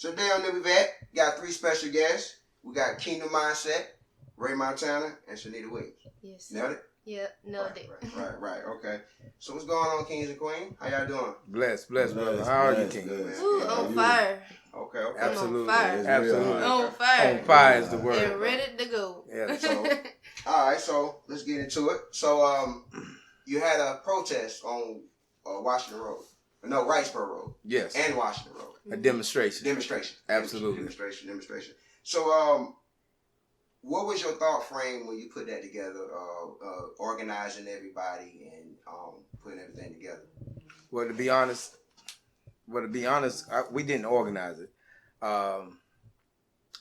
So today on NewbieVeT, got 3 special guests. We got Kingdom Mindset, Ray Montana, and Shanita Williams. Yes. Nailed it? Yeah, nailed it. Right. Okay. So what's going on, Kings and Queens? How y'all doing? Blessed, brother. How are you, King? Ooh, on fire. Okay. Absolutely. On fire. Absolutely. On fire. On fire is the word. And ready to go. Yeah. So, all right. So let's get into it. So, you had a protest on Washington Road. No, Wrightsboro Road. Yes. And Washington Road. A demonstration. Absolutely. Demonstration. So, what was your thought frame when you put that together, organizing everybody and putting everything together? Well, to be honest, we didn't organize it.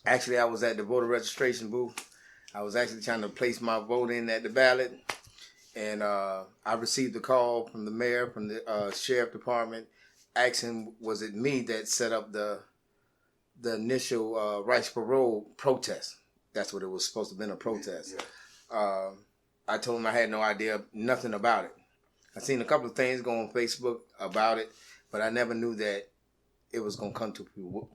Actually, I was at the voter registration booth. I was actually trying to place my vote in at the ballot, and I received a call from the mayor, from the sheriff department, asking was it me that set up the initial Wrightsboro Road protest. That's what it was supposed to have been, a protest. Yeah. I told him I had no idea, nothing about it. I seen a couple of things go on Facebook about it, but I never knew that it was going to come to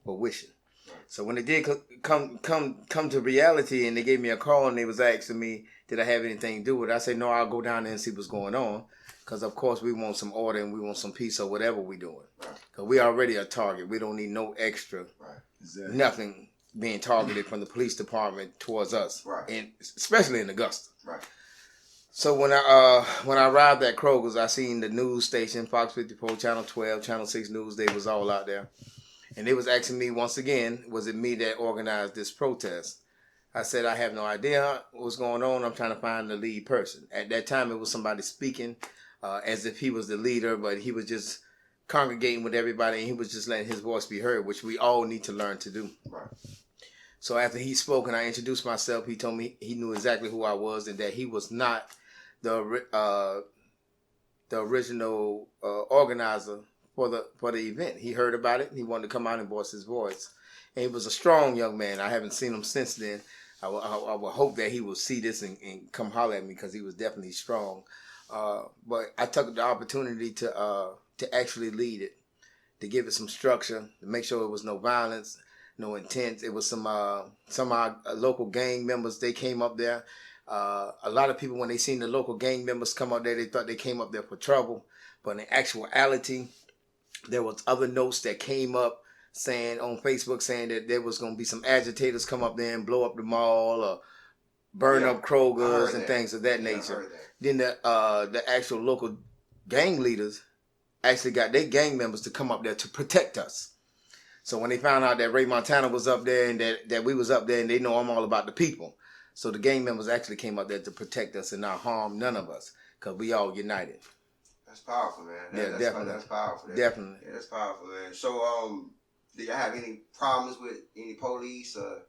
fruition. Right. So when it did come to reality, and they gave me a call and they was asking me, did I have anything to do with it? I said, no, I'll go down there and see what's going on. Because, of course, we want some order and we want some peace or whatever we're doing. Because we already a target. We don't need no extra, nothing being targeted from the police department towards us, and especially in Augusta. Right. So when I arrived at Kroger's, I seen the news station, Fox 54, Channel 12, Channel 6 News. They was all out there, and they was asking me once again, was it me that organized this protest? I said I have no idea what's going on. I'm trying to find the lead person. At that time, it was somebody speaking as if he was the leader, but he was just congregating with everybody, and he was just letting his voice be heard, which we all need to learn to do. Right. So after he spoke and I introduced myself, he told me he knew exactly who I was and that he was not the original organizer for the event. He heard about it and he wanted to come out and voice his voice. And he was a strong young man. I haven't seen him since then. I would hope that he will see this and come holler at me because he was definitely strong. But I took the opportunity to actually lead it, to give it some structure, to make sure it was no violence, no intent. It was some of our local gang members. They came up there. A lot of people, when they seen the local gang members come up there, they thought they came up there for trouble. But in actuality, there was other notes that came up saying on Facebook saying that there was going to be some agitators come up there and blow up the mall or burn up Kroger's and things of that nature. Then the actual local gang leaders actually got their gang members to come up there to protect us. So when they found out that Ray Montana was up there and that we was up there, and they know I'm all about the people. So the gang members actually came up there to protect us and not harm none of us because we all united. That's powerful, man. Definitely. That's powerful. Definitely. Yeah, that's powerful, man. So, do y'all have any problems with any police or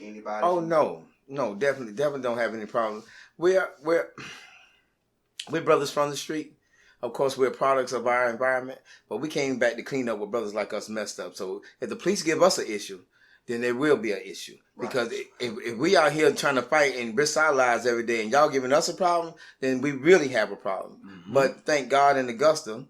anybody? Oh, no, definitely don't have any problems. We're brothers from the street. Of course, we're products of our environment, but we came back to clean up what brothers like us messed up. So if the police give us an issue, then there will be an issue. Right. Because if we out here trying to fight and risk our lives every day and y'all giving us a problem, then we really have a problem. Mm-hmm. But thank God in Augusta,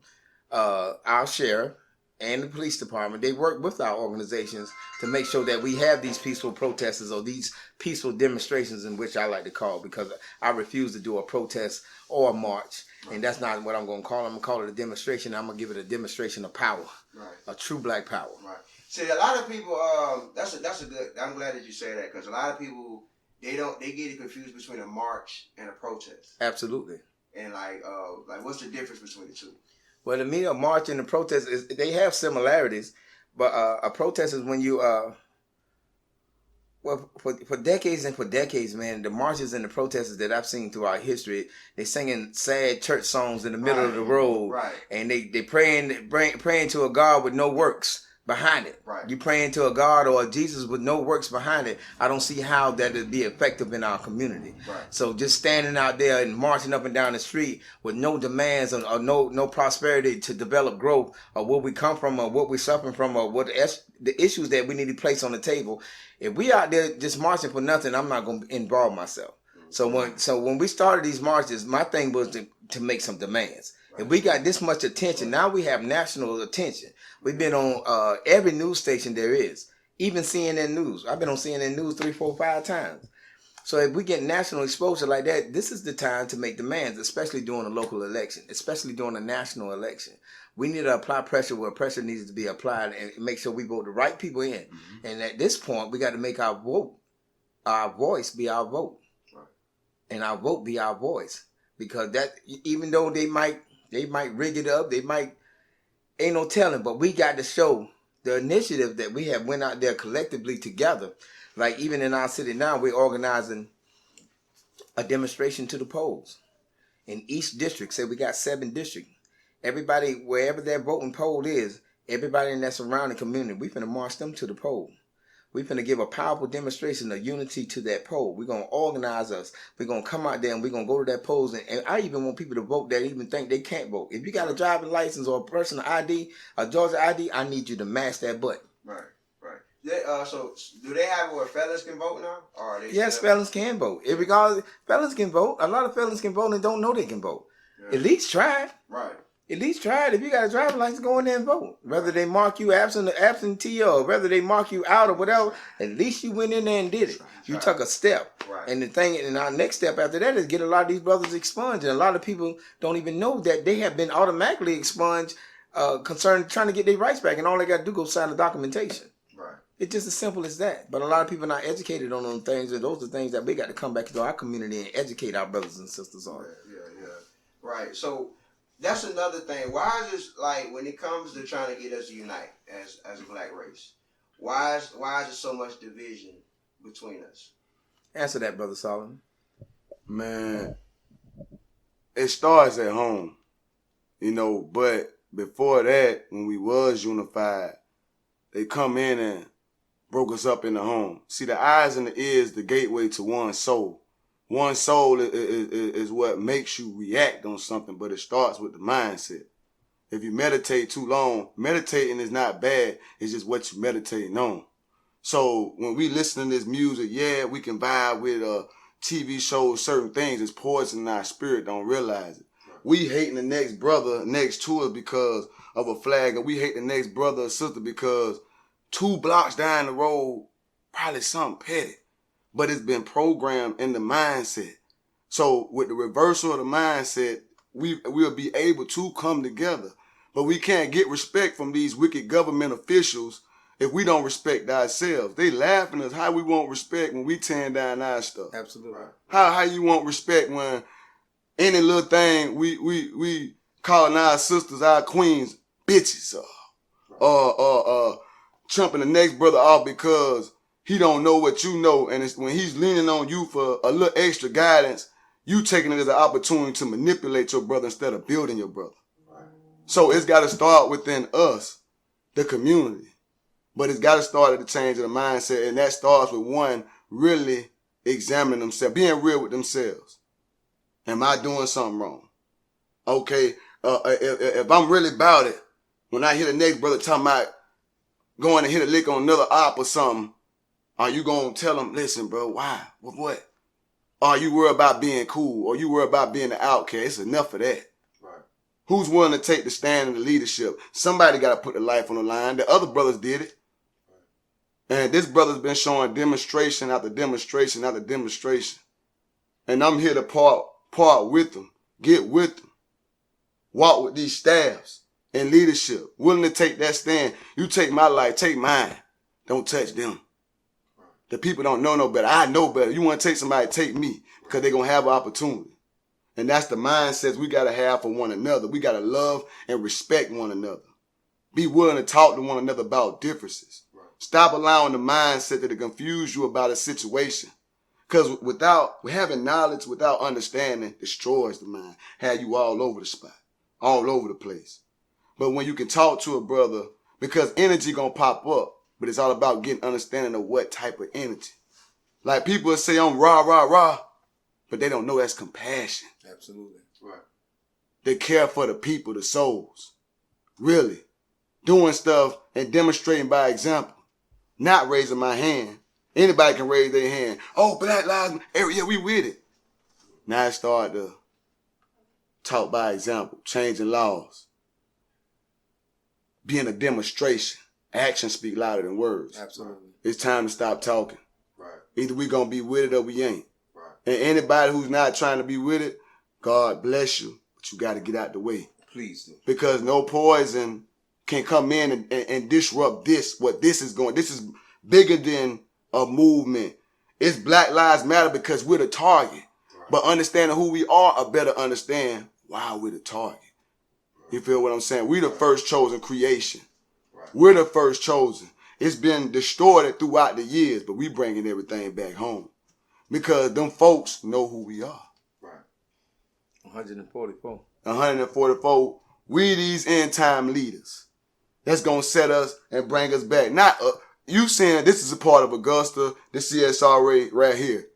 our sheriff and the police department, they work with our organizations to make sure that we have these peaceful protesters or these peaceful demonstrations, in which I like to call, because I refuse to do a protest or a march. Right. And that's not what I'm going to call it. I'm going to call it a demonstration. I'm going to give it a demonstration of power, a true black power. Right. See, a lot of people, that's a good, I'm glad that you say that, because a lot of people, they get it confused between a march and a protest. Absolutely. And like what's the difference between the two? Well, to me, a march and a protest, they have similarities, but a protest is when you, for decades, man, the marches and the protesters that I've seen throughout history, they singing sad church songs in the middle of the road, and they praying to a God with no works behind it. Right. You praying to a God or a Jesus with no works behind it. I don't see how that would be effective in our community. Right. So just standing out there and marching up and down the street with no demands or no prosperity to develop growth or where we come from or what we're suffering from or what the issues that we need to place on the table. If we out there just marching for nothing, I'm not going to involve myself. Mm-hmm. So when we started these marches, my thing was to make some demands. Right. If we got this much attention, now we have national attention. We've been on every news station there is. Even CNN News. I've been on CNN News 3, 4, 5 times. So if we get national exposure like that, this is the time to make demands, especially during a local election, especially during a national election. We need to apply pressure where pressure needs to be applied and make sure we vote the right people in. Mm-hmm. And at this point, we got to make our voice be our vote. Right. And our vote be our voice. Because that, even though they might rig it up, ain't no telling, but we got to show the initiative that we have went out there collectively together. Like even in our city now, we're organizing a demonstration to the polls. In each district, say we got 7 districts. Everybody, wherever their voting poll is, everybody in that surrounding community, we finna march them to the poll. We finna give a powerful demonstration of unity to that poll. We're gonna organize us. We're gonna come out there and we're gonna go to that polls. And I even want people to vote that even think they can't vote. If you got a driving license or a personal ID, a Georgia ID, I need you to mash that button. Right. So do they have where felons can vote now? Or are they yes, felons can vote. Felons can vote. A lot of felons can vote and don't know they can vote. Yeah. At least try it. Right. At least try it. If you got a driver's license, go in there and vote. Whether they mark you absentee or whether they mark you out or whatever, at least you went in there and did it. You took a step. Right. And our next step after that is get a lot of these brothers expunged. And a lot of people don't even know that they have been automatically expunged concerning trying to get their rights back. And all they got to do go sign the documentation. Right. It's just as simple as that. But a lot of people are not educated on those things. And those are things that we got to come back to our community and educate our brothers and sisters on. Yeah. Right. So that's another thing. Why is it like when it comes to trying to get us to unite as a black race? Why is there so much division between us? Answer that, Brother Solomon. Man, it starts at home, but before that, when we was unified, they come in and broke us up in the home. See, the eyes and the ears, the gateway to one soul. One soul is what makes you react on something, but it starts with the mindset. If you meditate too long, meditating is not bad. It's just what you're meditating on. So when we listen to this music, yeah, we can vibe with TV shows, certain things. It's poison in our spirit, don't realize it. We hating the next brother next to us because of a flag, or we hate the next brother or sister because 2 blocks down the road, probably something petty. But it's been programmed in the mindset. So with the reversal of the mindset, we'll be able to come together. But we can't get respect from these wicked government officials if we don't respect ourselves. They laughing at us. How we want respect when we tearing down our stuff? Absolutely. How you want respect when any little thing we calling our sisters, our queens, bitches, or trumping the next brother off because he don't know what you know, and it's when he's leaning on you for a little extra guidance, you taking it as an opportunity to manipulate your brother instead of building your brother. Right. So it's got to start within us, the community. But it's got to start at the change of the mindset, and that starts with one really examining themselves, being real with themselves. Am I doing something wrong? Okay, if I'm really about it, when I hear the next brother talking about going and hit a lick on another op or something, are you going to tell them, listen, bro, why? What? Are you worried about being cool? Or you worried about being the outcast? It's enough of that. Right. Who's willing to take the stand in the leadership? Somebody got to put their life on the line. The other brothers did it. Right. And this brother's been showing demonstration after demonstration after demonstration. And I'm here to part with them, get with them, walk with these staffs in leadership, willing to take that stand. You take my life, take mine. Don't touch them. The people don't know no better. I know better. You want to take somebody, take me, because they're going to have an opportunity. And that's the mindset we got to have for one another. We got to love and respect one another. Be willing to talk to one another about differences. Right. Stop allowing the mindset to confuse you about a situation. Because without having knowledge, without understanding, destroys the mind. Have you all over the spot, all over the place. But when you can talk to a brother, because energy going to pop up. But it's all about getting understanding of what type of energy. Like people will say I'm rah, but they don't know that's compassion. Absolutely. Right. They care for the people, the souls. Really. Doing stuff and demonstrating by example. Not raising my hand. Anybody can raise their hand. Oh, Black Lives Matter. Yeah, we with it. Now it started to talk by example. Changing laws. Being a demonstration. Actions speak louder than words. Absolutely. It's time to stop talking. Right. Either we gonna be with it or we ain't. Right. And anybody who's not trying to be with it, God bless you, but you got to get out the way. Please do. Because no poison can come in and disrupt what this is going. This is bigger than a movement. It's Black Lives Matter because we're the target. Right. But understanding who we are, I better understand why we're the target. Right. You feel what I'm saying? We're the first chosen creation. Right. We're the first chosen. It's been distorted throughout the years, but we bringing everything back home. Because them folks know who we are. Right. 144. 144. We these end time leaders. That's gonna set us and bring us back. Not you saying this is a part of Augusta, the CSRA right here.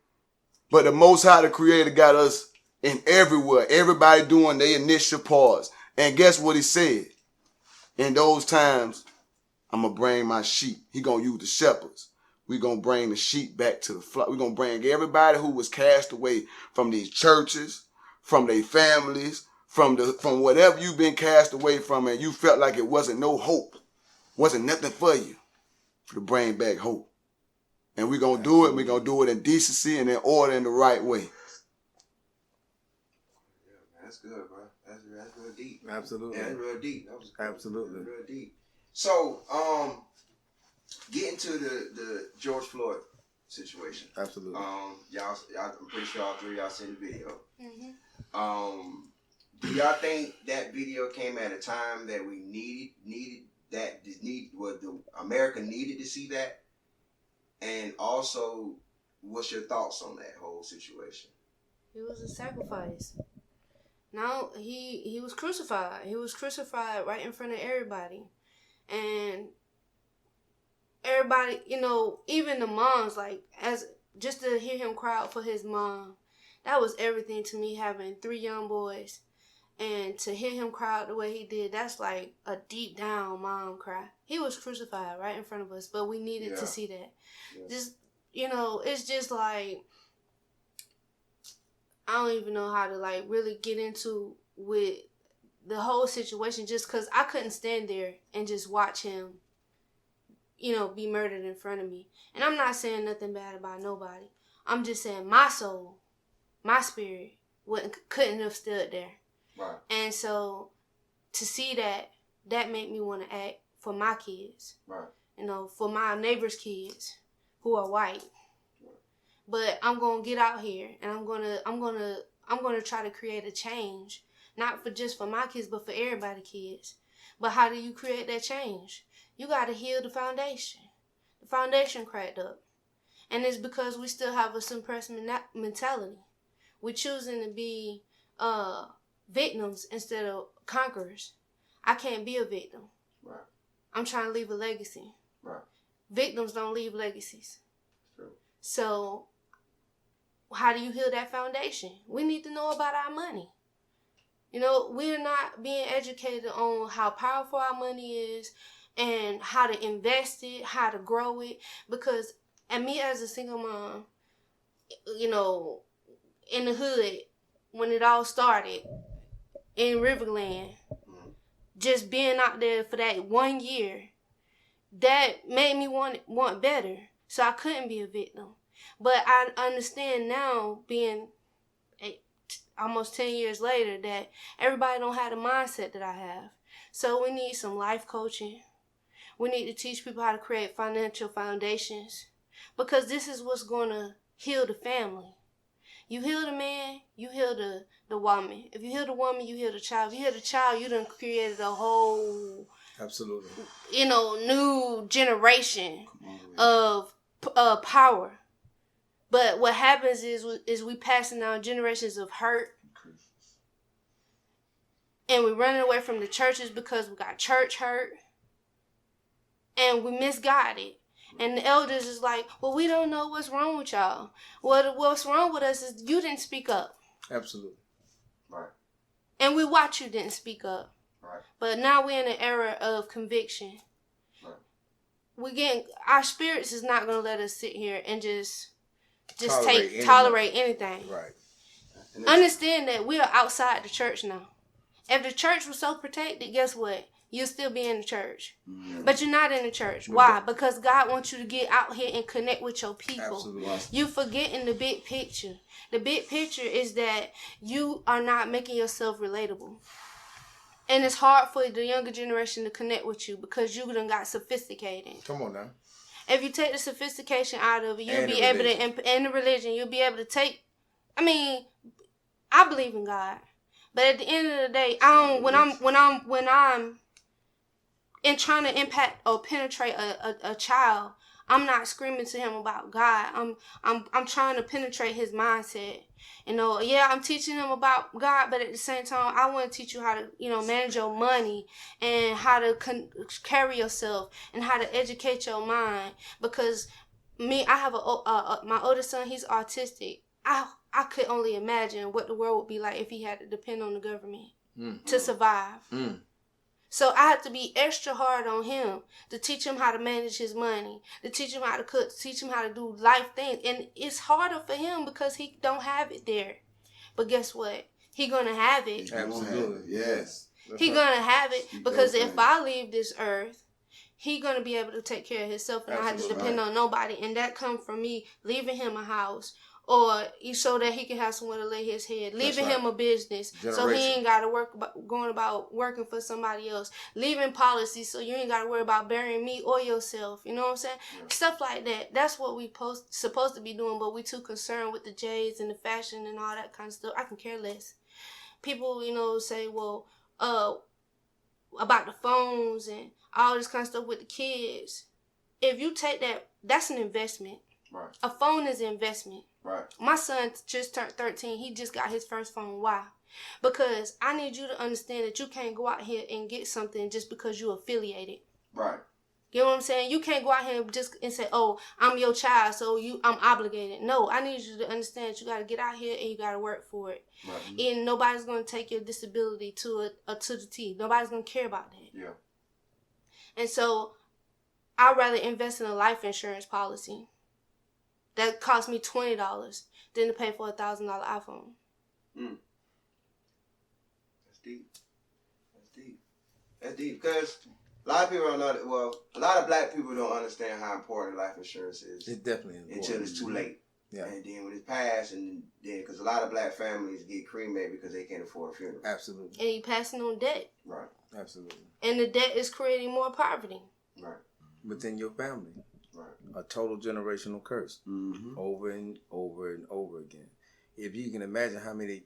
But the Most High, the Creator, got us in everywhere. Everybody doing their initial parts. And guess what he said? In those times, I'm gonna bring my sheep. He gonna use the shepherds. We're going to bring the sheep back to the flock. We're going to bring everybody who was cast away from these churches, from their families, from whatever you've been cast away from and you felt like it wasn't no hope, wasn't nothing for you, to bring back hope. And we're going to do it. We're going to do it in decency and in order in the right way. Yeah, that's good, bro. That's real deep. Absolutely. Yeah, that's real deep. That was good. Absolutely. Real deep. So, getting to the George Floyd situation. Absolutely. Y'all, I'm pretty sure all three of y'all seen the video. Mm-hmm. Do y'all think that video came at a time that we America needed to see that? And also, what's your thoughts on that whole situation? It was a sacrifice. Now he was crucified. He was crucified right in front of everybody, and everybody, even the moms, just to hear him cry out for his mom, that was everything to me, having 3 young boys. And to hear him cry out the way he did, that's like a deep down mom cry. He was crucified right in front of us, but we needed to see that. Yeah. Just, it's just like, I don't even know how to really get into with the whole situation, just because I couldn't stand there and just watch him be murdered in front of me. And I'm not saying nothing bad about nobody. I'm just saying my soul, my spirit, couldn't have stood there. Right. And so to see that made me want to act for my kids. Right. For my neighbors' kids who are white. Right. But I'm gonna get out here and I'm gonna try to create a change, not just for my kids, but for everybody's kids. But how do you create that change? You got to heal the foundation. The foundation cracked up. And it's because we still have a suppressed mentality. We're choosing to be victims instead of conquerors. I can't be a victim. Right. I'm trying to leave a legacy. Right. Victims don't leave legacies. True. So how do you heal that foundation? We need to know about our money. We're not being educated on how powerful our money is, and how to invest it, how to grow it. Because, and me as a single mom, in the hood, when it all started, in Riverland, just being out there for that 1 year, that made me want better. So I couldn't be a victim. But I understand now, being almost 10 years later, that everybody don't have the mindset that I have. So we need some life coaching. We need to teach people how to create financial foundations, because this is what's going to heal the family. You heal the man, you heal the woman. If you heal the woman, you heal the child. If you heal the child, you done created a whole, absolutely, new generation of power. But what happens is we passing down generations of hurt, and we're running away from the churches because we got church hurt. And we misguided. And the elders is like, well, we don't know what's wrong with y'all. What's wrong with us is you didn't speak up. Absolutely. Right. And we watch you didn't speak up. Right. But now we're in an era of conviction. Right. Our spirits is not going to let us sit here and just tolerate anything. Right. Understand that we are outside the church now. If the church was so protected, guess what? You'll still be in the church. Mm-hmm. But you're not in the church. Why? Because God wants you to get out here and connect with your people. Absolutely. You forgetting the big picture. The big picture is that you are not making yourself relatable. And it's hard for the younger generation to connect with you because you done got sophisticated. Come on now. If you take the sophistication out of it, you'll And be the able religion. to, and the religion, you'll be able to take, I mean, I believe in God. But at the end of the day, when I'm in trying to impact or penetrate a child, I'm not screaming to him about God. I'm trying to penetrate his mindset. I'm teaching him about God, but at the same time, I want to teach you how to, manage your money and how to carry yourself and how to educate your mind. Because I have my oldest son. He's autistic. I could only imagine what the world would be like if he had to depend on the government to survive. So I had to be extra hard on him to teach him how to manage his money, to teach him how to cook, to teach him how to do life things. And it's harder for him because he don't have it there. But guess what? He gonna have it. Absolutely. Yes. He gonna have it because if I leave this earth, he gonna be able to take care of himself and not have to depend on nobody. And that comes from me leaving him a house. Or so that he can have somewhere to lay his head. Leaving him a business so he ain't got to going about working for somebody else. Leaving policies so you ain't got to worry about burying me or yourself. You know what I'm saying? Yeah. Stuff like that. That's what we supposed to be doing, but we too concerned with the J's and the fashion and all that kind of stuff. I can care less. People, say, well, about the phones and all this kind of stuff with the kids. If you take that, that's an investment. Right. A phone is an investment. Right. My son just turned 13. He just got his first phone. Why? Because I need you to understand that you can't go out here and get something just because you're affiliated. Right. You know what I'm saying? You can't go out here and say, oh, I'm your child, so I'm obligated. No, I need you to understand that you got to get out here and you got to work for it. Right. And nobody's going to take your disability to the T. Nobody's going to care about that. Yeah. And so I'd rather invest in a life insurance policy that cost me $20 than to pay for a $1,000 iPhone. That's deep. That's deep because a lot of people don't know that. Well, a lot of black people don't understand how important life insurance is. It's definitely important. Until it's too late. Yeah. And then when it's passed, and then because a lot of black families get cremated because they can't afford a funeral. Absolutely. And you passing on debt. Right. Absolutely. And the debt is creating more poverty. Right. Within your family. Right. A total generational curse. Mm-hmm. Over and over and over again. If you can imagine how many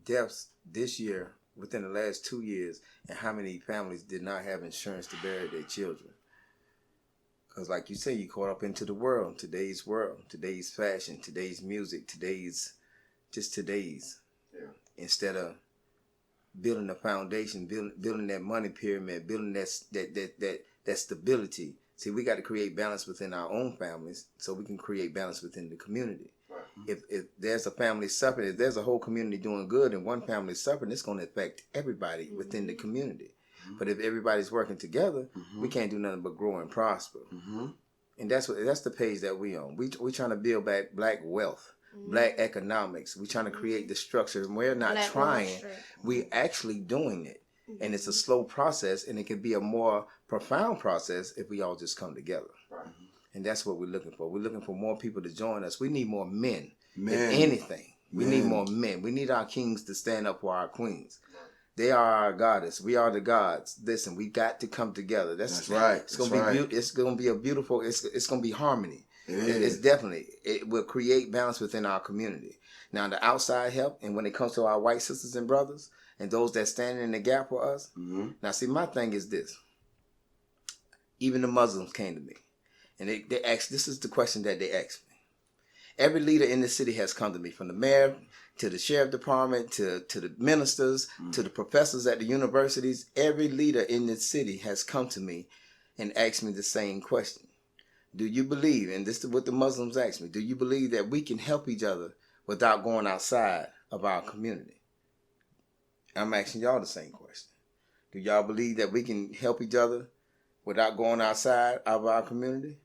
deaths this year within the last 2 years, and how many families did not have insurance to bury their children. Because like you say, you caught up into the world, today's fashion, today's music, today's. Yeah. Instead of building a foundation, building that money pyramid, building that stability. See, we got to create balance within our own families so we can create balance within the community. Right. If there's a family suffering, if there's a whole community doing good and one family suffering, it's going to affect everybody within the community. Mm-hmm. But if everybody's working together, we can't do nothing but grow and prosper. Mm-hmm. And that's the page that we on. We trying to build back black wealth, black economics. We trying to create the structure. And we're not black trying. We actually doing it. And it's a slow process, and it can be a more profound process if we all just come together. Right. And that's what we're looking for. We're looking for more people to join us. We need more men. If anything. We need more men. We need our kings to stand up for our queens. They are our goddess. We are the gods. Listen, we got to come together. That's right. It's gonna be it's gonna be a beautiful. It's gonna be harmony. It will create balance within our community. Now the outside help, and when it comes to our white sisters and brothers and those that stand in the gap for us. Mm-hmm. Now see, my thing is this. Even the Muslims came to me, and they asked. This is the question that they asked me. Every leader in the city has come to me, from the mayor to the sheriff department to the ministers to the professors at the universities. Every leader in this city has come to me and asked me the same question. Do you believe, and this is what the Muslims asked me, do you believe that we can help each other without going outside of our community? I'm asking y'all the same question. Do y'all believe that we can help each other without going outside of our community?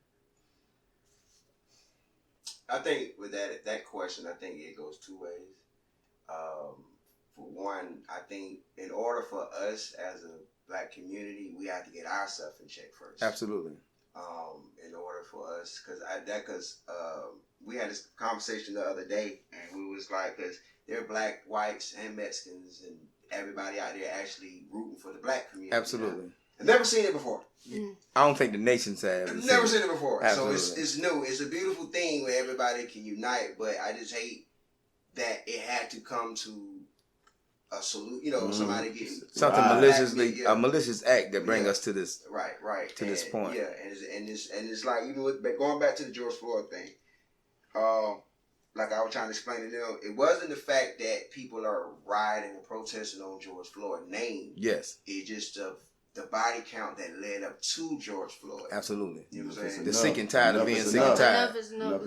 I think with that question, I think it goes two ways. for one, I think in order for us as a black community, we have to get ourselves in check first. Absolutely. In order for us, because we had this conversation the other day, and we was like, because there are black, whites, and Mexicans, and everybody out there actually rooting for the black community. Absolutely. I've never seen it before. I don't think the nations have. I've never seen it before. Absolutely. So it's new. It's a beautiful thing where everybody can unite, but I just hate that it had to come to a salute. Somebody getting something maliciously a malicious act that bring us to this this point. Yeah, and it's like even with going back to the George Floyd thing. Like I was trying to explain to them, it wasn't the fact that people are rioting and protesting on George Floyd's name. Yes. It's just the body count that led up to George Floyd. Absolutely. You know what I'm saying? The sick and tired of being sick and tired. Enough is enough.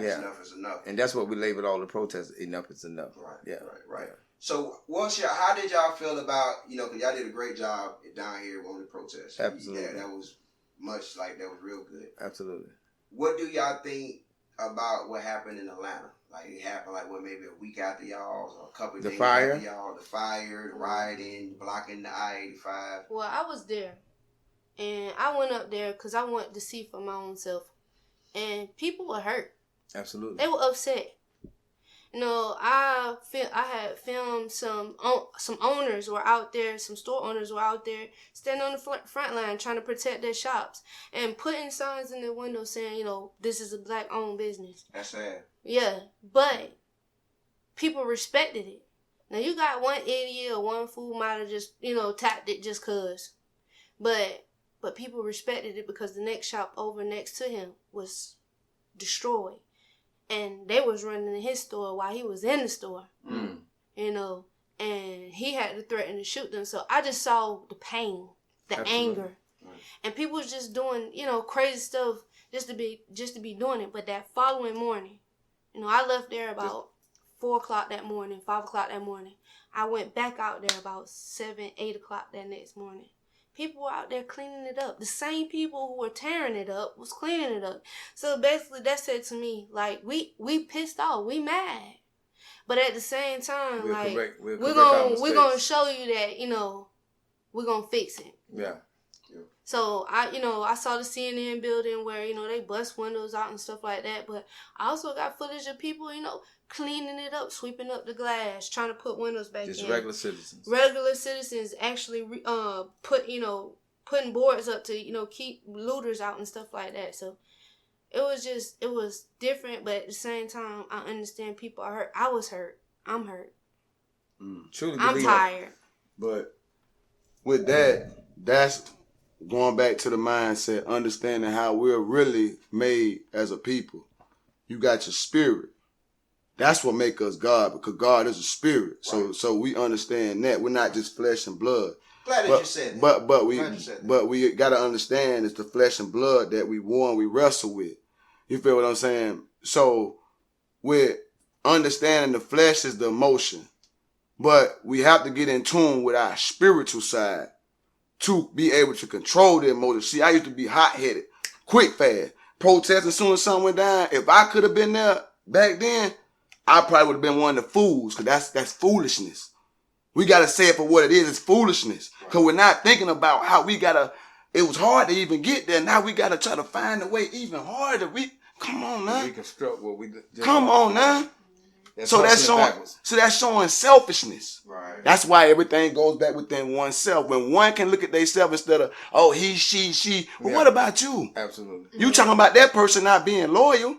Yeah. Enough is enough. And that's what we labeled all the protests. Enough is enough. Right. Yeah. Right. So, how did y'all feel about, because y'all did a great job down here on the protests. Absolutely. Yeah, that was that was real good. Absolutely. What do y'all think about what happened in Atlanta? Like, it happened maybe a week after y'all, or a couple of days after y'all. The fire, the rioting, blocking the I-85. Well, I was there. And I went up there because I wanted to see for my own self. And people were hurt. Absolutely. They were upset. I had filmed some owners were out there, some store owners were out there standing on the front line trying to protect their shops and putting signs in their windows saying, this is a black-owned business. That's sad. Yeah, but people respected it. Now, you got one idiot or one fool might have just, tapped it just because. But people respected it because the next shop over next to him was destroyed. And they was running in his store while he was in the store. And he had to threaten to shoot them. So I just saw the pain, the anger. And people was just doing, crazy stuff just to be doing it. But that following morning, I left there about 4 o'clock that morning, 5 o'clock that morning. I went back out there about 7, 8 o'clock that next morning. People were out there cleaning it up. The same people who were tearing it up was cleaning it up. So basically that said to me, we pissed off, we mad. But at the same time, we're gonna show you that, we're gonna fix it. Yeah. So I saw the CNN building where, they bust windows out and stuff like that. But I also got footage of people, cleaning it up, sweeping up the glass, trying to put windows back in. Just regular citizens. Regular citizens actually putting boards up to, keep looters out and stuff like that. So it was different, but at the same time, I understand people are hurt. I was hurt. I'm hurt. Truly I'm tired. But with that's going back to the mindset, understanding how we're really made as a people. You got your spirit. That's what make us God, because God is a spirit. Right. So we understand that we're not just flesh and blood. Glad that you said that. But we got to understand it's the flesh and blood that we war and we wrestle with. You feel what I'm saying? So with understanding the flesh is the emotion, but we have to get in tune with our spiritual side to be able to control the emotion. See, I used to be hot-headed, quick, fast, protesting as soon as something went down. If I could have been there back then, I probably would have been one of the fools, because that's foolishness. We got to say it for what it is. It's foolishness, because we're not thinking about how it was hard to even get there. Now we got to try to find a way even harder. Come on now. Reconstruct what we did. Come on now. So that's showing selfishness. Right. That's why everything goes back within oneself. When one can look at themselves instead of, he, she. Well, what about you? Absolutely. You talking about that person not being loyal,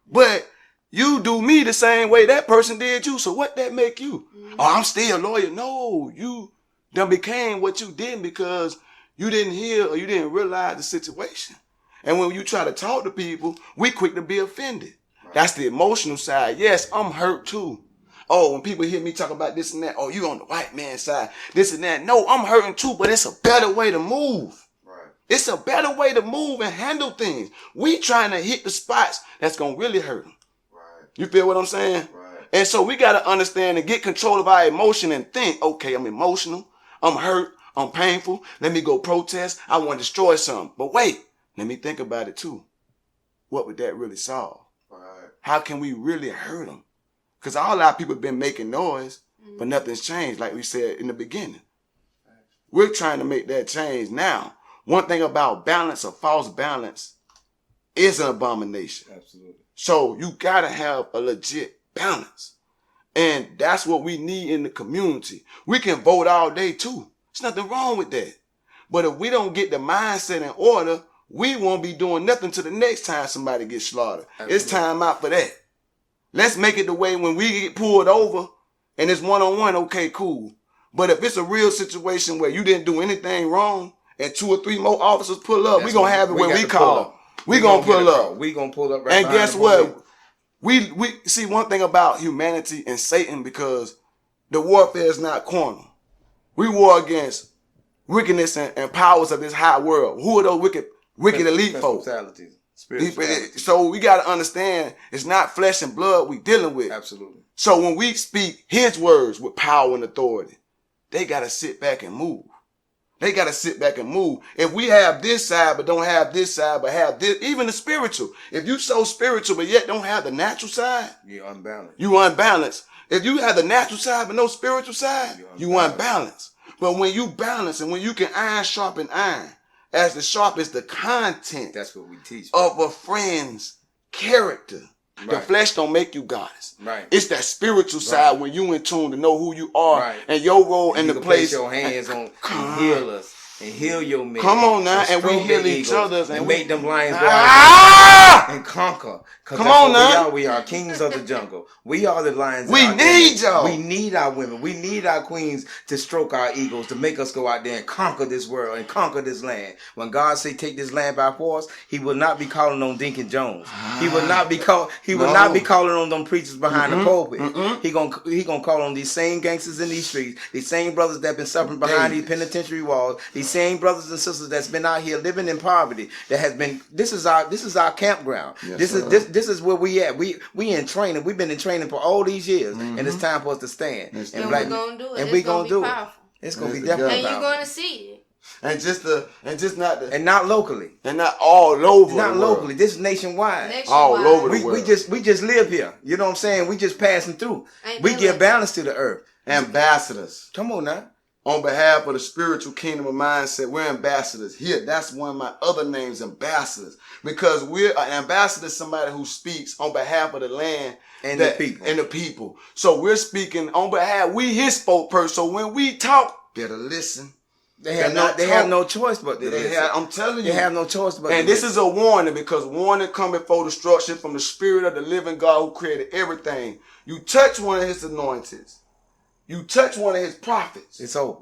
but you do me the same way that person did you. So what that make you? Oh, I'm still loyal. No, you done became what you didn't because you didn't hear or you didn't realize the situation. And when you try to talk to people, we quick to be offended. Right. That's the emotional side. Yes, I'm hurt too. Oh, when people hear me talk about this and that, oh, you on the white man's side, this and that. No, I'm hurting too, but it's a better way to move. Right. It's a better way to move and handle things. We trying to hit the spots that's going to really hurt them. Right. You feel what I'm saying? Right. And so we got to understand and get control of our emotion and think, okay, I'm emotional, I'm hurt, I'm painful. Let me go protest. I want to destroy something. But wait, let me think about it too. What would that really solve? Right. How can we really hurt them? Because all our people been making noise. but nothing's changed, like we said in the beginning. We're trying to make that change now. One thing about balance, a false balance, is an abomination. Absolutely. So you gotta have a legit balance. And that's what we need in the community. We can vote all day too. There's nothing wrong with that. But if we don't get the mindset in order, we won't be doing nothing till the next time somebody gets slaughtered. Absolutely. It's time out for that. Let's make it the way when we get pulled over and it's one-on-one, okay, cool. But if it's a real situation where you didn't do anything wrong and 2 or 3 more officers pull up, we're going to have it where we call. We're going to pull up. We're going to pull up right. And guess what? We see one thing about humanity and Satan, because the warfare is not carnal. We war against wickedness and powers of this high world. Who are those wicked elite folks? So we got to understand it's not flesh and blood we dealing with. Absolutely. So when we speak his words with power and authority, they got to sit back and move. They got to sit back and move. If we have this side but don't have this side but have this, even the spiritual. If you so spiritual but yet don't have the natural side, you're unbalanced. You unbalanced. If you have the natural side but no spiritual side, you unbalanced. But when you balance and when you can iron sharpen iron, as the sharp is the content, that's what we teach, of a friend's character. Right. The flesh don't make you goddess. Right. It's that spiritual side when you in tune to know who you are and your role in the place. Place your hands on and heal us and heal your men. Come on now, and we heal each other and make them lions go and conquer. Come on now. We are kings of the jungle. We are the lions. We need y'all. We need our women. We need our queens to stroke our egos, to make us go out there and conquer this world and conquer this land. When God say take this land by force, He will not be calling on Deacon Jones. He will not be not be calling on them preachers behind the pulpit. He gonna call on these same gangsters in these streets, these same brothers that been suffering behind these penitentiary walls, these same brothers and sisters that's been out here living in poverty. That has been. This is our campground. Yes, this is where we at. We in training. We've been in training for all these years, and it's time for us to stand. And we're gonna do it. And we're gonna do it. It's gonna be definitely and you're gonna see it. And not locally. And not all over. Not locally. This is nationwide. All over the world. We just live here. You know what I'm saying? We just passing through. We give balance to the earth. Ambassadors. Come on now. On behalf of the spiritual kingdom of mindset, we're ambassadors here. That's one of my other names, ambassadors. Because we're an ambassador, somebody who speaks on behalf of the land and the people. So we're speaking on behalf, we his spokesperson. So when we talk, better listen. They have no choice but to listen. I'm telling you. They have no choice but and this is a warning, because warning come before destruction from the spirit of the living God who created everything. You touch one of his anointings. You touch one of his prophets, it's over.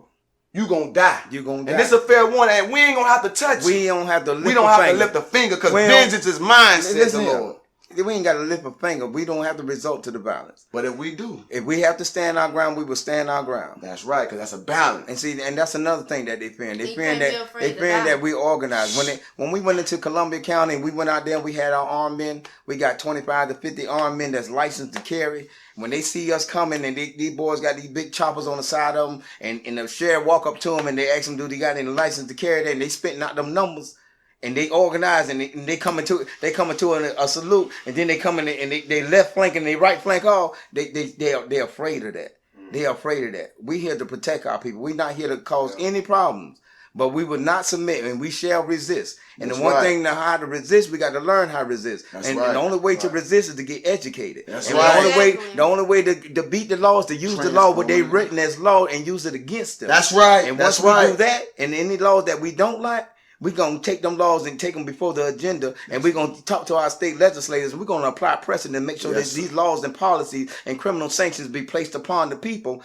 You gonna die. You gonna die. And this is a fair warning. And we ain't gonna have to touch We don't have to lift We don't have to lift a finger, because vengeance is mine, says the Lord. We ain't got to lift a finger. We don't have to resort to the violence. But if we do, if we have to stand our ground, we will stand our ground. That's right, because that's a balance. And see, and that's another thing that they fearing. They fearing that we organize. When we went into Columbia County, and we went out there, and we had our armed men. We got 25 to 50 armed men that's licensed to carry. When they see us coming, and these boys got these big choppers on the side of them, and the sheriff walk up to them, and they ask them, do they got any license to carry that? And they spitting out them numbers. And they organize, and they come into a salute, and then they come in and they left flank and they right flank all. They're afraid of that. They're afraid of that. We here to protect our people. We're not here to cause any problems. But we will not submit, and we shall resist. And the one thing now, how to resist, we got to learn how to resist. And the only way to resist is to get educated. That's and right. The only way to beat the laws, to use the law, what they written as law, and use it against them. That's right. And once we do that, and any laws that we don't like, we're going to take them laws and take them before the agenda, and we're going to talk to our state legislators. We're going to apply precedent and make sure that these laws and policies and criminal sanctions be placed upon the people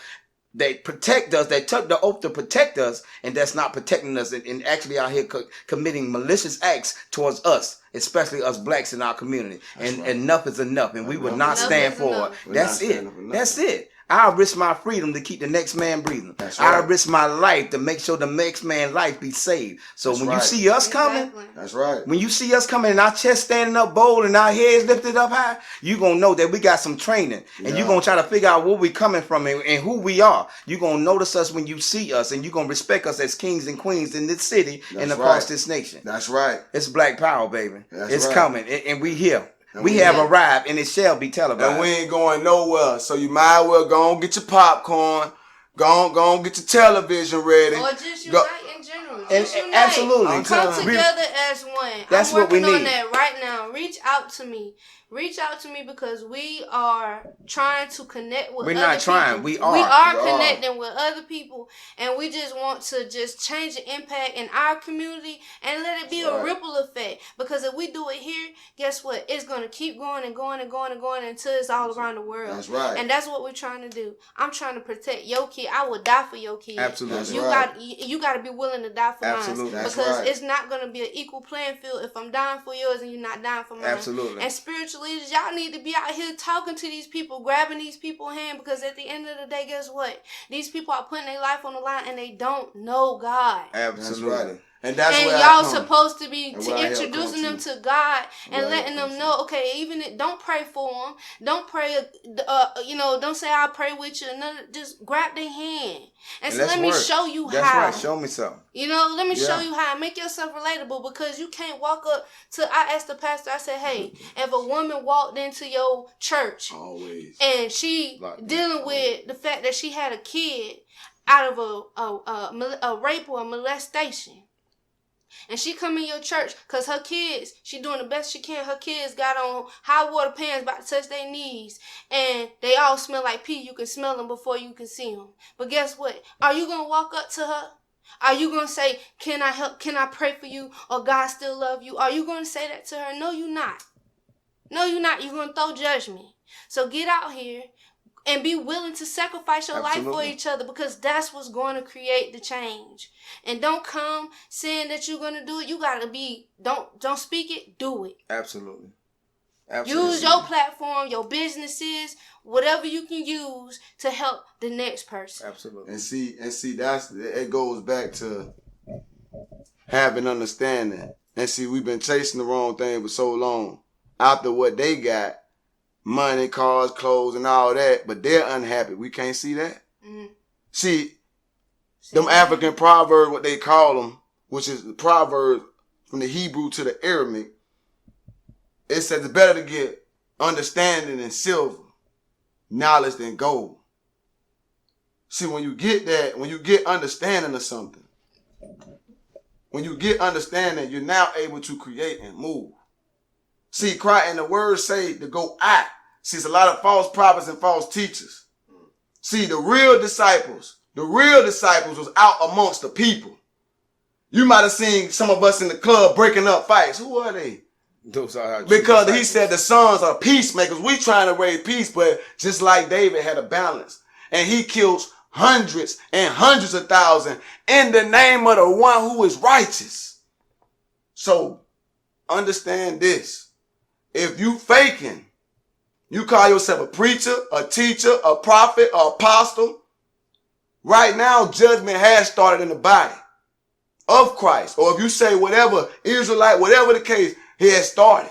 that protect us, that took the oath to protect us, and that's not protecting us and actually out here committing malicious acts towards us, especially us blacks in our community. And enough is enough, and we will not stand for it. That's it. That's it. I'll risk my freedom to keep the next man breathing. I'll risk my life to make sure the next man's life be saved. So when you see us coming, that's right. When you see us coming and our chest standing up bold and our heads lifted up high, you're going to know that we got some training. And you're going to try to figure out where we coming from and who we are. You're going to notice us when you see us, and you're going to respect us as kings and queens in this city and across this nation. That's right. It's black power, baby. It's coming, and we here. We have arrived, and it shall be televised. And we ain't going nowhere. So you might as well go and get your popcorn. Go on, get your television ready. Or just unite in general. Just unite. Absolutely. Come together as one. That's I'm what we working on need. that right now. Reach out to me. Reach out to me because we are trying to connect with other people. We're not trying. We are. We are connecting with other people. And we just want to just change the impact in our community and let it be a ripple effect. Because if we do it here, guess what? It's going to keep going and going and going and going until it's all around the world. That's right. And that's what we're trying to do. I'm trying to protect your kid. I will die for your kid. Absolutely. You got to be willing to die for mine. Because it's not going to be an equal playing field if I'm dying for yours and you're not dying for mine. Absolutely. And spiritual leaders, y'all need to be out here talking to these people, grabbing these people's hand, because at the end of the day, guess what? These people are putting their life on the line and they don't know God. Absolutely. That's right. And that's and where y'all supposed to be introducing them to to God and letting them know, okay, even if, don't pray for them, don't pray, don't say I pray with you, just grab their hand and say, let me show you how. That's right. Show me something. Let me show you how. Make yourself relatable, because you can't walk up to. I asked the pastor, I said, hey, if a woman walked into your church and she dealing with the fact that she had a kid out of a rape or a molestation, and she come in your church because her kids, she doing the best she can. Her kids got on high water pants about to touch their knees, and they all smell like pee. You can smell them before you can see them. But guess what? Are you gonna walk up to her? Are you gonna say, "Can I help? Can I pray for you?" Or "God still love you"? Are you gonna say that to her? No, you're not. No, you're not. You're gonna throw judgment. So get out here and be willing to sacrifice your life for each other, because that's what's going to create the change. And don't come saying that you're going to do it. You got to be, don't speak it, do it. Absolutely. Use your platform, your businesses, whatever you can use to help the next person. Absolutely. And see, it goes back to having understanding. And see, we've been chasing the wrong thing for so long. After what they got, money, cars, clothes, and all that, but they're unhappy. We can't see that. Mm-hmm. See, them African proverbs, what they call them, which is the proverb from the Hebrew to the Aramaic, it says it's better to get understanding than silver, knowledge than gold. See, when you get that, when you get understanding of something, when you get understanding, you're now able to create and move. See, Christ and the word say to go out. See, it's a lot of false prophets and false teachers. See, the real disciples was out amongst the people. You might have seen some of us in the club breaking up fights. Who are they? Those are because he said the sons are peacemakers. We trying to raise peace, but just like David had a balance. And he kills hundreds and hundreds of thousands in the name of the one who is righteous. So understand this. If you faking, you call yourself a preacher, a teacher, a prophet, an apostle. Right now, judgment has started in the body of Christ. Or if you say whatever, Israelite, whatever the case, he has started.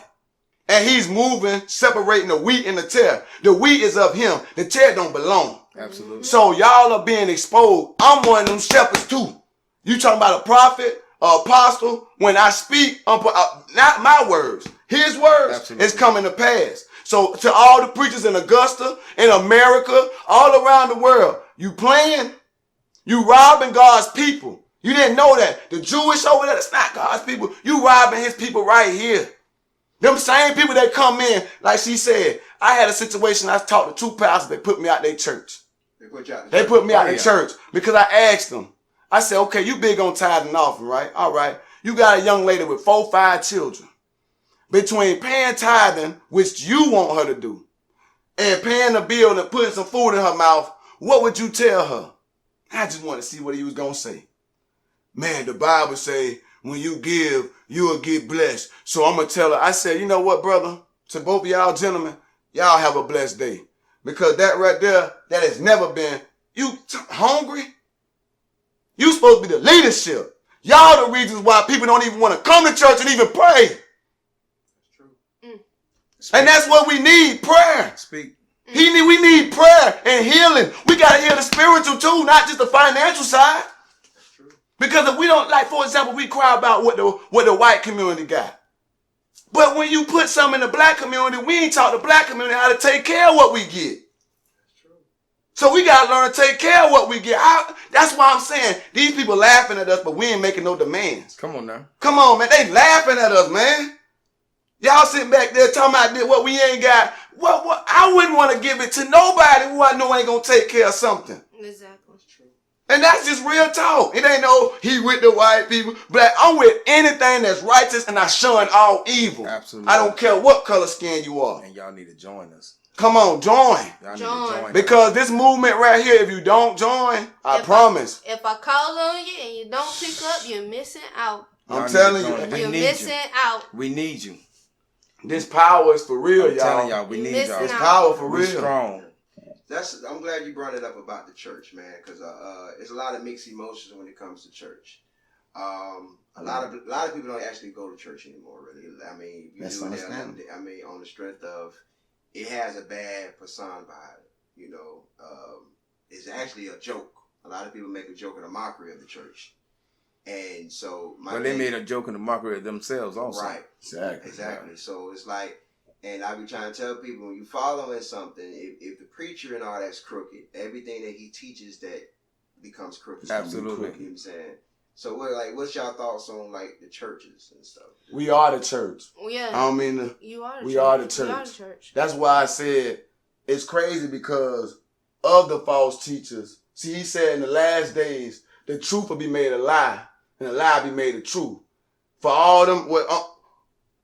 And he's moving, separating the wheat and the tare. The wheat is of him. The tare don't belong. Absolutely. So y'all are being exposed. I'm one of them shepherds too. You talking about a prophet, an apostle. When I speak, not my words. His words is coming to pass. So to all the preachers in Augusta, in America, all around the world, you playing, you robbing God's people. You didn't know that. The Jewish over there, that's not God's people. You robbing his people right here. Them same people that come in, like she said, I had a situation, I talked to two pastors, they put me out their church. They put me out their church because I asked them. I said, okay, you big on tithing and offering, right? All right. You got a young lady with 4, 5 children. Between paying tithing, which you want her to do, and paying the bill and putting some food in her mouth, what would you tell her? I just want to see what he was going to say. Man, the Bible say, when you give, you will get blessed. So I'm going to tell her, I said, you know what, brother? To both of y'all gentlemen, y'all have a blessed day. Because that right there, that has never been, you hungry? You supposed to be the leadership. Y'all the reasons why people don't even want to come to church and even pray. And that's what we need, prayer. Speak. We need prayer and healing. We got to heal the spiritual too, not just the financial side. Because if we don't, like, for example, we cry about what the white community got. But when you put something in the black community, we ain't taught the black community how to take care of what we get. So we got to learn to take care of what we get. That's why I'm saying these people laughing at us, but we ain't making no demands. Come on now. Come on, man. They laughing at us, man. Y'all sitting back there talking about what we ain't got. What? I wouldn't want to give it to nobody who I know ain't going to take care of something. Exactly. And that's just real talk. It ain't no he with the white people. Black. I'm with anything that's righteous, and I shun all evil. Absolutely. I don't care what color skin you are. And y'all need to join us. Come on, join. Y'all need to join. Because this movement right here, if you don't join, I promise. If I call on you and you don't pick up, you're missing out. I'm telling you. You're missing out. We need you. This power is for real, I'm telling y'all, we need y'all. This power for real. We're strong. I'm glad you brought it up about the church, man, because it's a lot of mixed emotions when it comes to church. A lot of people don't actually go to church anymore, really. I mean, That's understandable. I mean, on the strength of it has a bad persona behind it. You know, it's actually a joke. A lot of people make a joke and a mockery of the church, and so they made a joke and a mockery of themselves also. Right. Exactly. So it's like. And I be trying to tell people, when you following something, if the preacher and all that's crooked, everything that he teaches that becomes crooked. Absolutely. You know what I'm saying? So what's y'all thoughts on like the churches and stuff? We are the church. Yeah. I don't mean to. You are the we church. are the church. We are the church. That's why I said it's crazy because of the false teachers. See, he said in the last days, the truth will be made a lie and the lie be made a truth. For all them,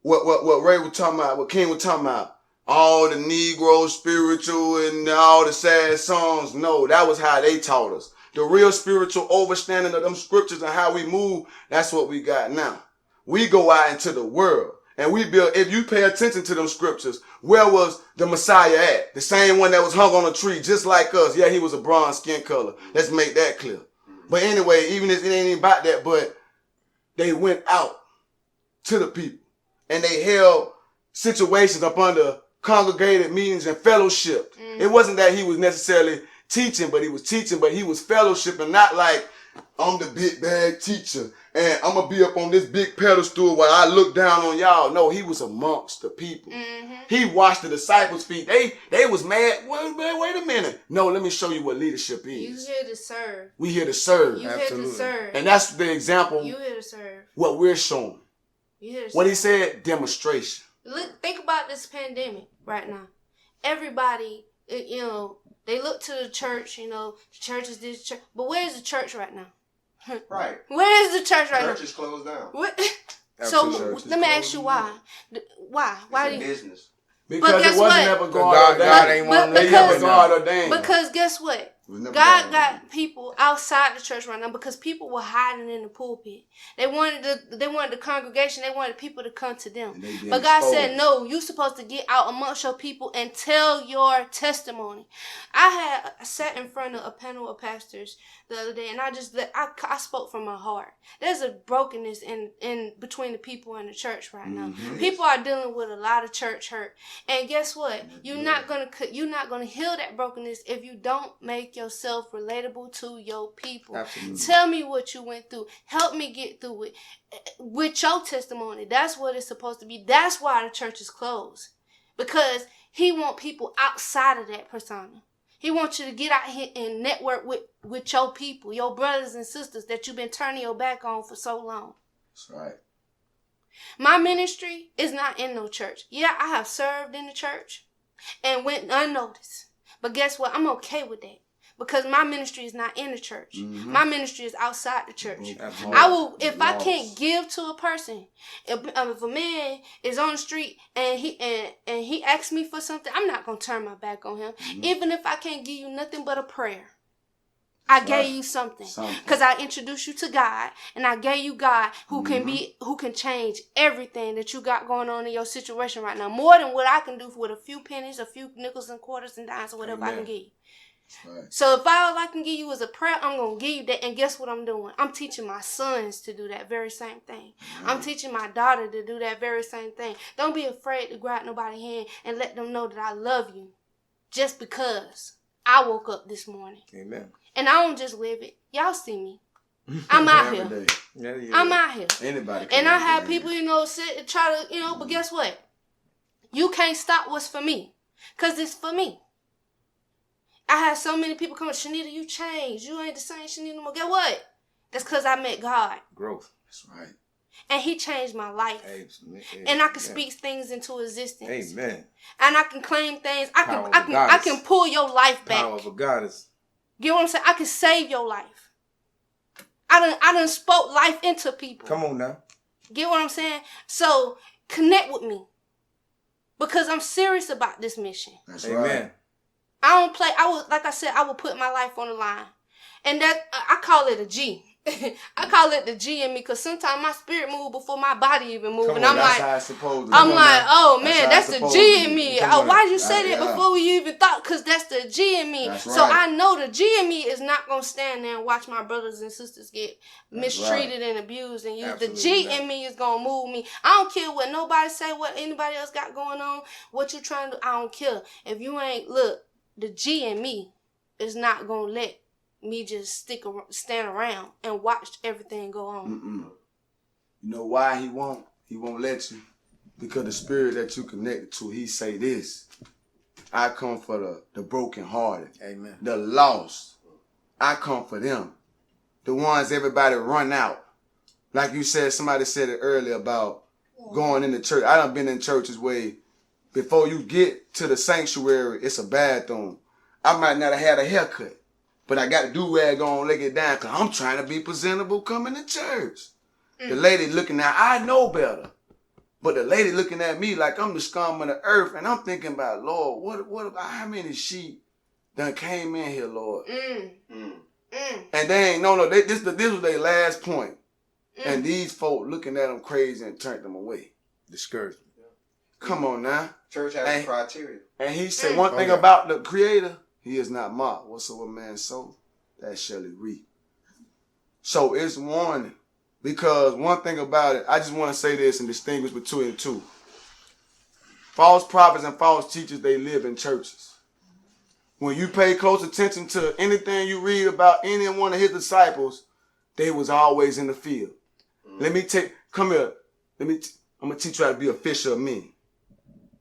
what Ray was talking about, what King was talking about, all the Negro spiritual and all the sad songs. No, that was how they taught us. The real spiritual understanding of them scriptures and how we move, that's what we got now. We go out into the world and we build, if you pay attention to them scriptures, where was the Messiah at? The same one that was hung on a tree, just like us. Yeah, he was a bronze skin color. Let's make that clear. But anyway, even if it ain't even about that, but they went out to the people. And they held situations up under congregated meetings and fellowship. It wasn't that he was necessarily teaching, but he was fellowshipping, not like, I'm the big bag teacher and I'm going to be up on this big pedestal while I look down on y'all. No, he was amongst the people. Mm-hmm. He washed the disciples' feet. They was mad. Wait a minute. No, let me show you what leadership is. You here to serve. We here to serve. You here to serve. And that's the example. You here to serve. What we're showing. What he said, demonstration. Look, think about this pandemic right now. Everybody, they look to the church, the church is this church. But where's the church right now? Right. Where is the church right now? Church is closed down. What? So let me ask you why. Why? It's business. Because it wasn't ever God ain't want to never God ordained. Because guess what? God got people outside the church right now because people were hiding in the pulpit. They wanted the congregation, they wanted people to come to them. But God said, no, you're supposed to get out amongst your people and tell your testimony. I sat in front of a panel of pastors the other day and I spoke from my heart. There's a brokenness in between the people and the church right now. Mm-hmm. People are dealing with a lot of church hurt. And guess what? You're not gonna heal that brokenness if you don't make yourself relatable to your people. Absolutely. Tell me what you went through. Help me get through it with your testimony. That's what it's supposed to be. That's why the church is closed, because he want people outside of that persona. He wants you to get out here and network with your people, your brothers and sisters that you've been turning your back on for so long. That's right. My ministry is not in no church. Yeah, I have served in the church and went unnoticed. But guess what? I'm okay with that. Because my ministry is not in the church. Mm-hmm. My ministry is outside the church. Absolutely. I will, if I can't give to a person, if a man is on the street and he asks me for something, I'm not gonna turn my back on him. Mm-hmm. Even if I can't give you nothing but a prayer. I gave you something. Because I introduced you to God, and I gave you God who can change everything that you got going on in your situation right now. More than what I can do with a few pennies, a few nickels and quarters and dimes, or whatever I can give you. Right. So if all I can give you is a prayer, I'm going to give you that. And guess what I'm doing? I'm teaching my sons to do that very same thing. Mm-hmm. I'm teaching my daughter to do that very same thing. Don't be afraid to grab nobody's hand and let them know that I love you just because I woke up this morning. Amen. And I don't just live it. Y'all see me. I'm out Every here. day. Yeah. I'm out here. Anybody can And I make have it. people, sit and try to, but guess what? You can't stop what's for me. Because it's for me. I had so many people come, Shanita, you changed. You ain't the same Shanita no more. Guess what? That's because I met God. Growth. That's right. And he changed my life. Amen. And I can speak things into existence. Amen. And I can claim things. Power of a I goddess. can pull your life back. Power of a goddess. Get what I'm saying? I can save your life. I done spoke life into people. Come on now. Get what I'm saying? So connect with me. Because I'm serious about this mission. That's Amen. right. I don't play. Like I said, I will put my life on the line. And that, I call it a G. I call it the G in me because sometimes my spirit move before my body even move. Come And on, I'm That's like, how it's supposed to I'm be. like, oh That's man, how that's it's the supposed G to in be. me. Come Oh, on. why'd you say that Yeah. before you even thought? Because that's the G in me. That's So right. I know the G in me is not going to stand there and watch my brothers and sisters get That's mistreated and abused and used. The Absolutely G not. in me is going to move me. I don't care what nobody say, what anybody else got going on, what you trying to do. I don't care. If you ain't, look, the G in me is not going to let me just stand around and watch everything go on. Mm-mm. You know why he won't? He won't let you. Because the spirit that you connected to, he say this. I come for the brokenhearted. Amen. The lost. I come for them. The ones everybody run out. Like you said, somebody said it earlier about going into church. I done been in churches where before you get to the sanctuary, it's a bathroom. I might not have had a haircut, but I got a do-rag on, leg it down, because I'm trying to be presentable coming to church. The lady looking at, I know better. But the lady looking at me like I'm the scum of the earth, and I'm thinking about, Lord, what about how many sheep done came in here, Lord? And they ain't, this was their last point. And these folk looking at them crazy and turned them away. Discouragement. Come on now. Church has a criteria. And he said one thing about the Creator, he is not mocked. Whatsoever man sow, that shall he reap. So it's warning. Because one thing about it, I just want to say this and distinguish between the two. False prophets and false teachers, they live in churches. When you pay close attention to anything you read about any one of his disciples, they was always in the field. Come here. I'm going to teach you how to be a fisher of men.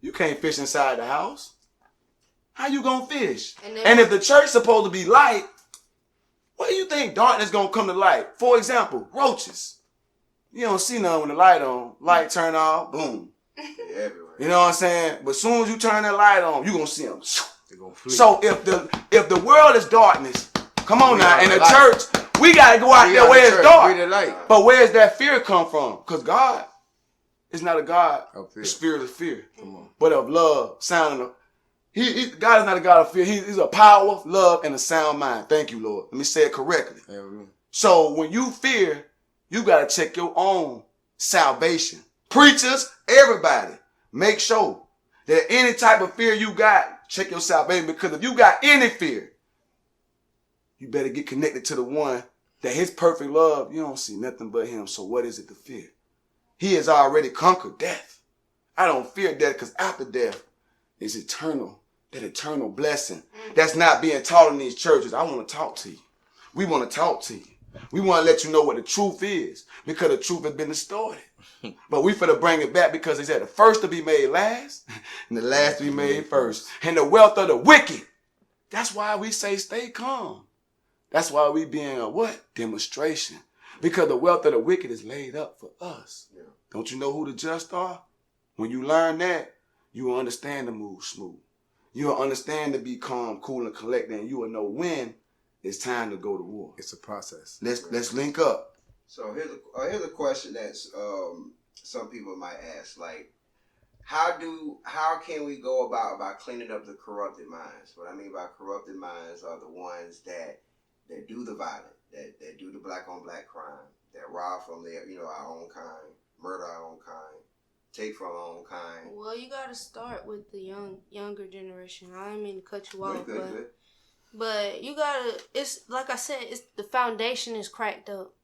You can't fish inside the house. How you going to fish? And if the church supposed to be light, what do you think darkness going to come to light? For example, roaches. You don't see none when the light on. Light turn off, boom. Yeah, everywhere. You know what I'm saying? But as soon as you turn that light on, you going to see them. They're gonna flee. So if the world is darkness, come on We now, are in the the light. church, we got to go out We there are where the it's church. dark. We the light. But where's that fear come from? Because God is not a God Of fear. the spirit of fear, Come on. but of love, sound of. God is not a God of fear. He's a power, love, and a sound mind. Thank you, Lord. Let me say it correctly. Amen. So when you fear, you got to check your own salvation. Preachers, everybody, make sure that any type of fear you got, check your salvation. Because if you got any fear, you better get connected to the one that his perfect love, you don't see nothing but him. So what is it to fear? He has already conquered death. I don't fear death because after death is eternal. That eternal blessing that's not being taught in these churches. I want to talk to you. We want to talk to you. We want to let you know what the truth is because the truth has been distorted. But we finna bring it back because they said the first to be made last and the last to be made first. And the wealth of the wicked. That's why we say stay calm. That's why we be in a what? Demonstration. Because the wealth of the wicked is laid up for us. Yeah. Don't you know who the just are? When you learn that, you will understand to move smooth. You will understand to be calm, cool, and collected, and you will know when it's time to go to war. It's a process. Let's link up. So here's a question that some people might ask, like, how can we go about cleaning up the corrupted minds? What I mean by corrupted minds are the ones that do the violence, that do the black on black crime, that rob from our own kind, murder our own kind, take from our own kind. Well, you got to start with the younger generation. I didn't mean to cut you off, Good. But you gotta, it's like I said, it's the foundation is cracked up.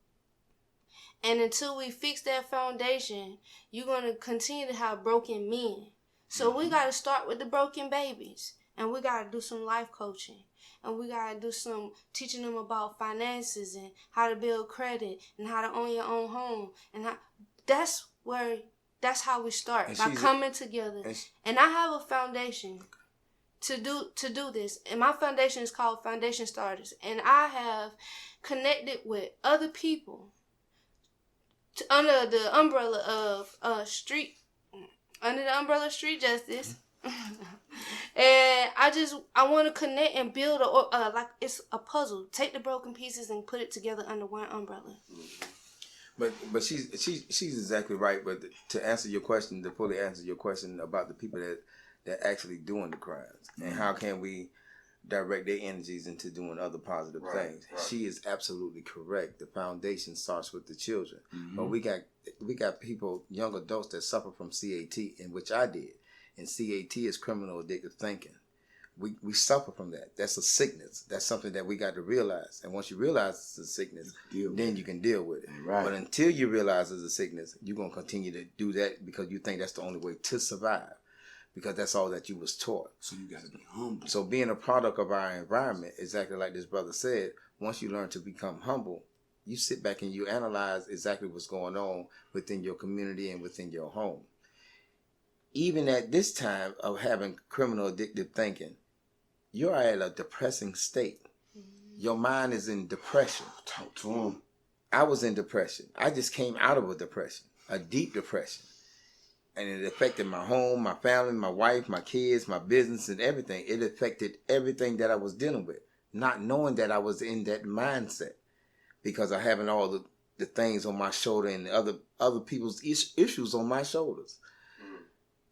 And until we fix that foundation, you're going to continue to have broken men. So we got to start with the broken babies. and we gotta do some life coaching, and we gotta do some teaching them about finances and how to build credit and how to own your own home, and that's how we start, by coming together. And I have a foundation to do this, and my foundation is called Foundation Starters, and I have connected with other people under the umbrella of street justice. And I want to connect and build like it's a puzzle. Take the broken pieces and put it together under one umbrella. But she's exactly right. But to fully answer your question about the people that actually doing the crimes, and how can we direct their energies into doing other positive things. Right. She is absolutely correct. The foundation starts with the children. But we got people, young adults, that suffer from CAT, in which I did. And CAT is criminal addictive thinking. We suffer from that. That's a sickness. That's something that we got to realize. And once you realize it's a sickness, then you can deal with it. Right. But until you realize it's a sickness, you're going to continue to do that because you think that's the only way to survive. Because that's all that you was taught. So you got to be humble. So being a product of our environment, exactly like this brother said, once you learn to become humble, you sit back and you analyze exactly what's going on within your community and within your home. Even at this time of having criminal addictive thinking, you're at a depressing state. Your mind is in depression. Talk to him. I was in depression. I just came out of a depression, a deep depression. And it affected my home, my family, my wife, my kids, my business, and everything. It affected everything that I was dealing with, not knowing that I was in that mindset because of having all the things on my shoulder and other people's issues on my shoulders.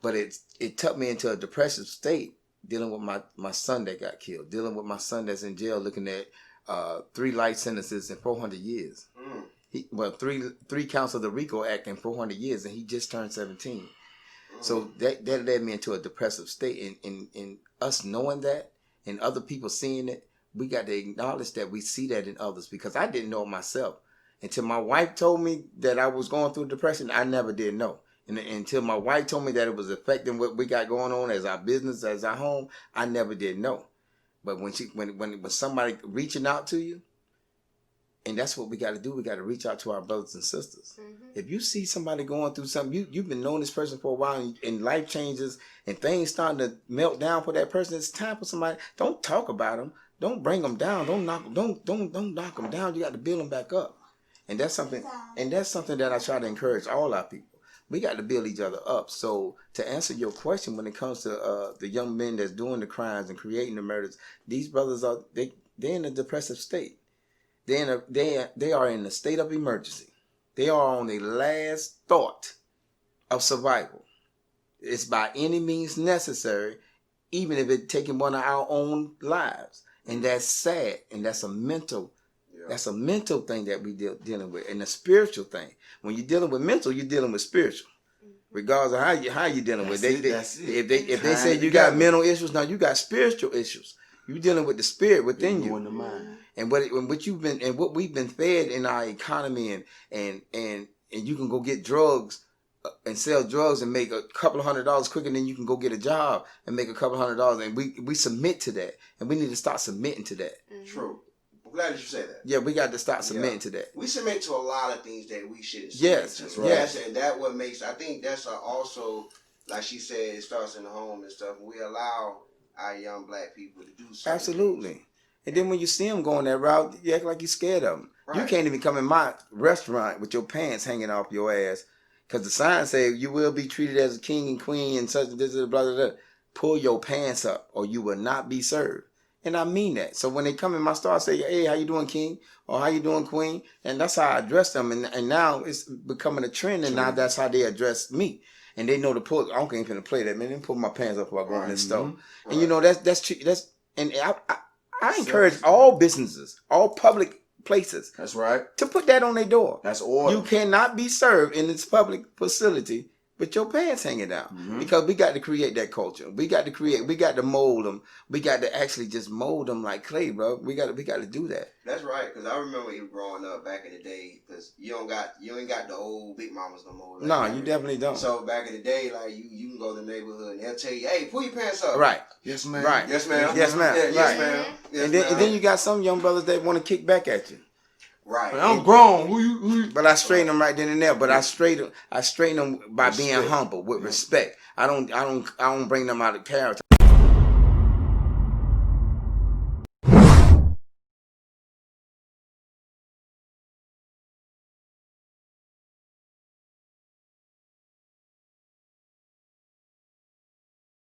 But it took me into a depressive state, dealing with my son that got killed, dealing with my son that's in jail looking at 3 life sentences and 400 years. Three counts of the RICO Act and 400 years, and he just turned 17. So that led me into a depressive state. And us knowing that and other people seeing it, we got to acknowledge that we see that in others, because I didn't know it myself. Until my wife told me that I was going through depression, I never did know. And until my wife told me that it was affecting what we got going on as our business, as our home, I never did know. But when somebody reaching out to you, and that's what we got to do. We got to reach out to our brothers and sisters. If you see somebody going through something, you've been knowing this person for a while, and life changes, and things starting to melt down for that person. It's time for somebody. Don't talk about them. Don't bring them down. Don't knock them down. You got to build them back up. And that's something. And that's something that I try to encourage all our people. We got to build each other up. So to answer your question, when it comes to the young men that's doing the crimes and creating the murders, they're in a depressive state. They are in a state of emergency. They are on the last thought of survival. It's by any means necessary, even if it's taking one of our own lives. And that's sad. And that's a mental thing that we dealing with, and a spiritual thing. When you're dealing with mental, you're dealing with spiritual. Regardless of how you dealing with it. If they say you got mental issues, now you got spiritual issues. You're dealing with the spirit within you. In the mind. And what we've been fed in our economy, and you can go get drugs and sell drugs and make a couple of $100 quicker than you can go get a job and make a couple of $100, and we submit to that, and we need to start submitting to that. True. I'm glad that you say that. Yeah, we got to start submitting to that. We submit to a lot of things that we shouldn't submit to. That's right. And that what makes, I think that's also, like she said, it starts in the home and stuff. We allow our young black people to do something. Absolutely. And then when you see them going that route, you act like you're scared of them. Right. You can't even come in my restaurant with your pants hanging off your ass, because the sign says you will be treated as a king and queen and such and this, blah, blah, blah. Pull your pants up or you will not be served. And I mean that. So when they come in my store, I say, hey, how you doing, king? Or how you doing, queen? And that's how I address them. And now it's becoming a trend, and now that's how they address me. And they know to pull. I ain't finna play that, man. They pull my pants up while I go in this store. Right. And you know, that's and I encourage all businesses, all public places. That's right. To put that on their door. That's order. You cannot be served in this public facility with your pants hanging down. Because we got to create that culture. We got to mold them. We got to actually just mold them like clay, bro. We got to do that. That's right, because I remember you growing up back in the day, because you ain't got the old big mamas no more. Like No, you definitely don't. So back in the day, like you can go to the neighborhood and they'll tell you, hey, pull your pants up. Right. Yes, ma'am. Right. Yes, ma'am. Yes, ma'am. Yeah, right. yes, ma'am. Yes, And ma'am. then you got some young brothers that want to kick back at you. Right. I'm grown. Who you? But I straighten them right then and there. But I straighten them by being humble with respect. I don't bring them out of character.